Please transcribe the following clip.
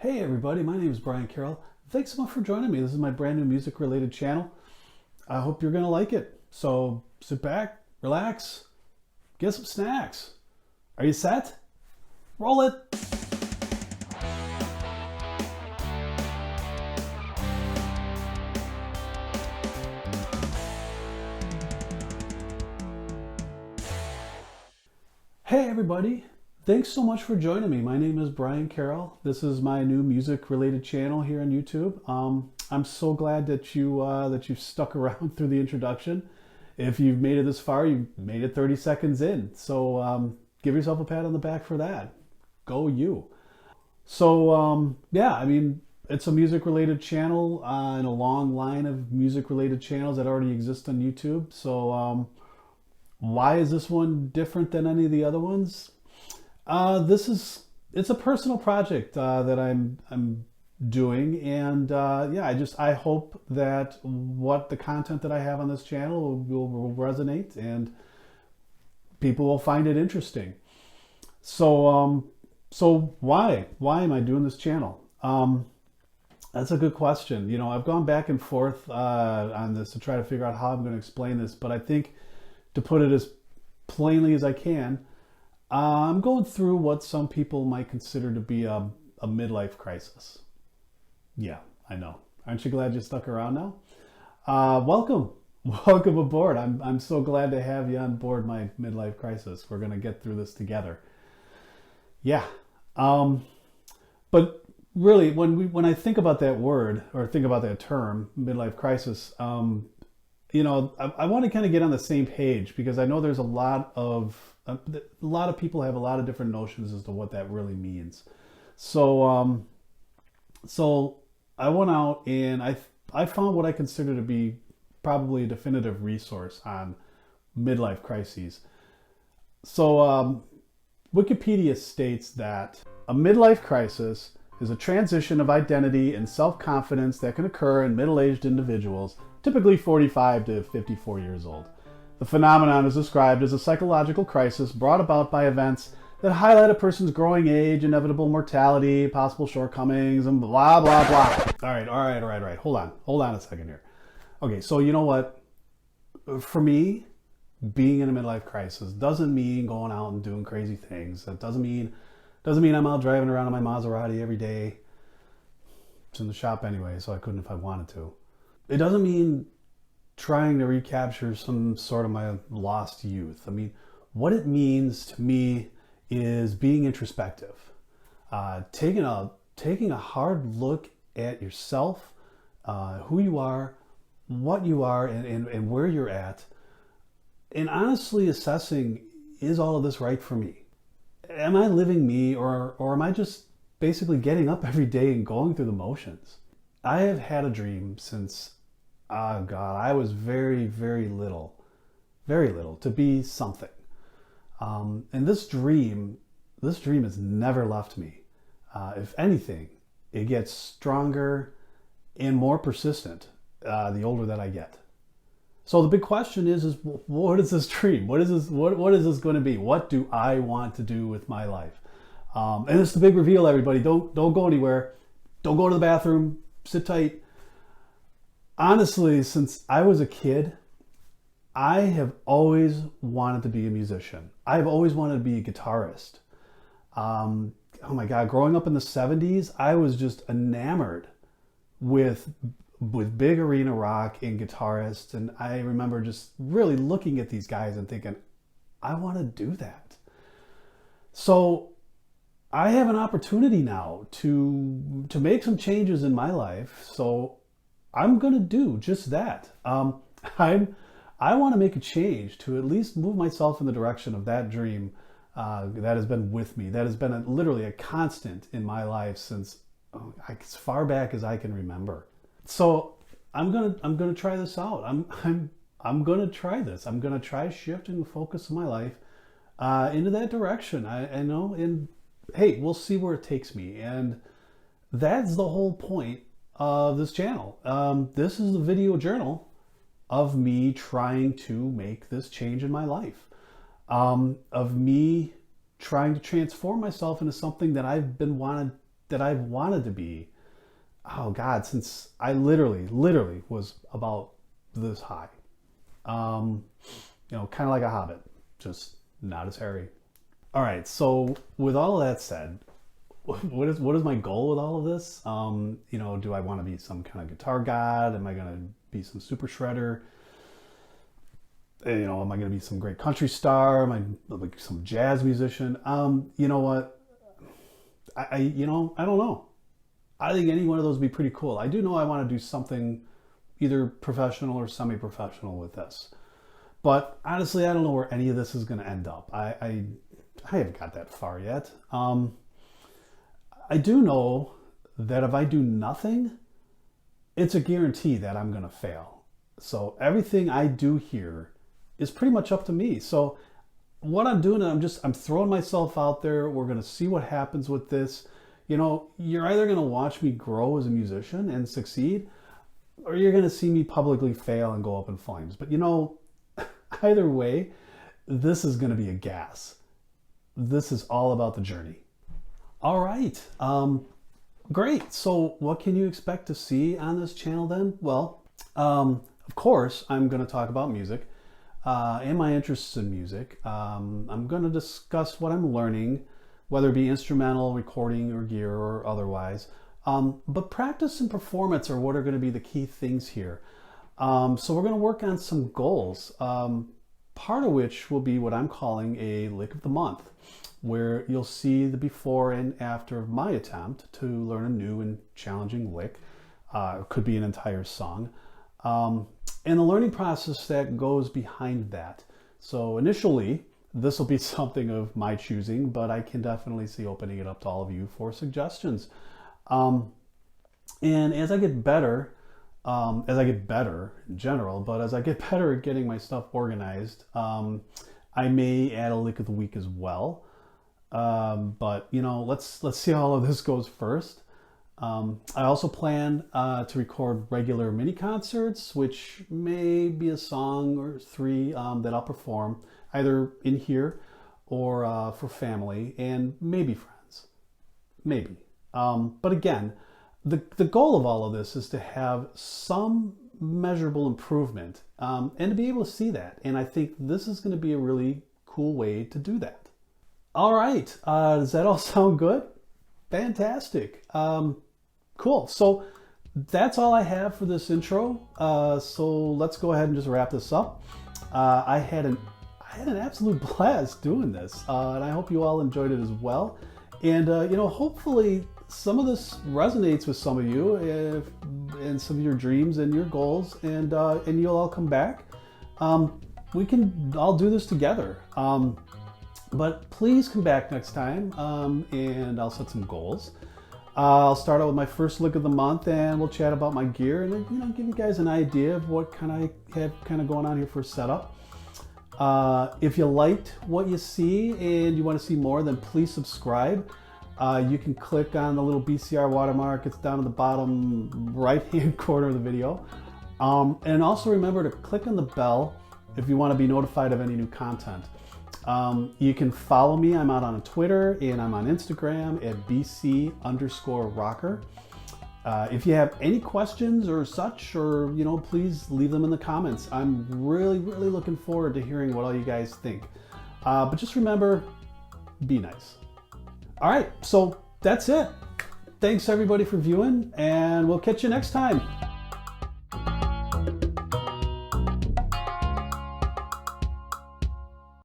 Hey everybody, my name is Brian Carroll. Thanks so much for joining me. This is my brand new music related channel. I hope you're going to like it. So sit back, relax, get some snacks. Are you set? Roll it! Hey everybody, thanks so much for joining me. My name is Brian Carroll. This is my new music related channel here on YouTube. I'm so glad that you've stuck around through the introduction. If you've made it this far, you've made it 30 seconds in. So give yourself a pat on the back for that. Go you. So yeah, I mean, it's a music related channel in a long line of music related channels that already exist on YouTube. So why is this one different than any of the other ones? It's a personal project that I'm doing, and yeah, I hope that what the content that I have on this channel will resonate and people will find it interesting. So why am I doing this channel? That's a good question. You know, I've gone back and forth on this to try to figure out how I'm going to explain this, but I think to put it as plainly as I can, I'm going through what some people might consider to be a midlife crisis. Yeah, I know. Aren't you glad you stuck around now? Welcome aboard. I'm so glad to have you on board my midlife crisis. We're going to get through this together. Yeah. But really, when I think about that word or think about that term, midlife crisis, you know, I want to kind of get on the same page because I know there's a lot of people have a lot of different notions as to what that really means. So I went out and I found what I consider to be probably a definitive resource on midlife crises. So Wikipedia states that a midlife crisis is a transition of identity and self-confidence that can occur in middle-aged individuals, typically 45 to 54 years old. The phenomenon is described as a psychological crisis brought about by events that highlight a person's growing age, inevitable mortality, possible shortcomings, and blah, blah, blah. All right. Hold on a second here. Okay, so you know what? For me, being in a midlife crisis doesn't mean going out and doing crazy things. That doesn't mean I'm out driving around in my Maserati every day. It's in the shop anyway, so I couldn't if I wanted to. It doesn't mean trying to recapture some sort of my lost youth. I mean, what it means to me is being introspective, taking a hard look at yourself, who you are, what you are, and where you're at, and honestly assessing, is all of this right for me? Am I living me, or am I just basically getting up every day and going through the motions? I have had a dream since, oh God, I was very, very little to be something. And this dream has never left me. If anything, it gets stronger and more persistent the older that I get. So the big question is what is this dream? What is this going to be? What do I want to do with my life? And it's the big reveal, everybody. Don't go anywhere. Don't go to the bathroom. Sit tight. Honestly, since I was a kid, I have always wanted to be a musician. I've always wanted to be a guitarist. Oh my God, growing up in the 70s, I was just enamored with big arena rock and guitarists. And I remember just really looking at these guys and thinking, I want to do that. So I have an opportunity now to make some changes in my life. So I'm going to do just that. I want to make a change to at least move myself in the direction of that dream that has been with me, that has been literally a constant in my life since as far back as I can remember. So I'm gonna try this out. I'm gonna try this. I'm gonna try shifting the focus of my life into that direction. I know, and hey, we'll see where it takes me. And that's the whole point of this channel. This is the video journal of me trying to make this change in my life, of me trying to transform myself into something that that I've wanted to be, oh God, since I literally was about this high. You know, kind of like a hobbit, just not as hairy. All right, so with all of that said, what is my goal with all of this? You know, do I want to be some kind of guitar god? Am I going to be some super shredder? You know, am I going to be some great country star? Am I like some jazz musician? You know what? I don't know. I think any one of those would be pretty cool. I do know I want to do something either professional or semi-professional with this. But honestly, I don't know where any of this is going to end up. I haven't got that far yet. I do know that if I do nothing, it's a guarantee that I'm going to fail. So everything I do here is pretty much up to me. So what I'm doing, I'm throwing myself out there. We're going to see what happens with this. You know, you're either going to watch me grow as a musician and succeed, or you're going to see me publicly fail and go up in flames. But you know, either way, this is going to be a gas. This is all about the journey. All right. Great. So what can you expect to see on this channel then? Well, of course, I'm going to talk about music and my interests in music. I'm going to discuss what I'm learning, whether it be instrumental, recording, or gear, or otherwise. But practice and performance are what are going to be the key things here. So we're going to work on some goals, part of which will be what I'm calling a lick of the month, where you'll see the before and after of my attempt to learn a new and challenging lick. It could be an entire song. And the learning process that goes behind that. So initially, this will be something of my choosing, but I can definitely see opening it up to all of you for suggestions. And as I get better in general, but as I get better at getting my stuff organized, I may add a lick of the week as well. But you know, let's see how all of this goes first. I also plan to record regular mini concerts, which may be a song or three that I'll perform either in here or for family and maybe friends, maybe. But again, the goal of all of this is to have some measurable improvement and to be able to see that. And I think this is going to be a really cool way to do that. All right. Does that all sound good? Fantastic. Cool. So that's all I have for this intro. So let's go ahead and just wrap this up. I had an absolute blast doing this, and I hope you all enjoyed it as well. And you know, hopefully some of this resonates with some of you and some of your dreams and your goals, and you'll all come back. We can all do this together. But please come back next time, and I'll set some goals. I'll start out with my first lick of the month, and we'll chat about my gear and, you know, give you guys an idea of what kind of I have kind of going on here for a setup. If you liked what you see and you want to see more, then please subscribe. You can click on the little BCR watermark. It's down at the bottom right-hand corner of the video. And also remember to click on the bell if you want to be notified of any new content. You can follow me. I'm out on Twitter and I'm on Instagram at BC_rocker. If you have any questions or such, or, you know, please leave them in the comments. I'm really looking forward to hearing what all you guys think. But just remember, be nice. All right, so that's it. Thanks everybody for viewing, and we'll catch you next time.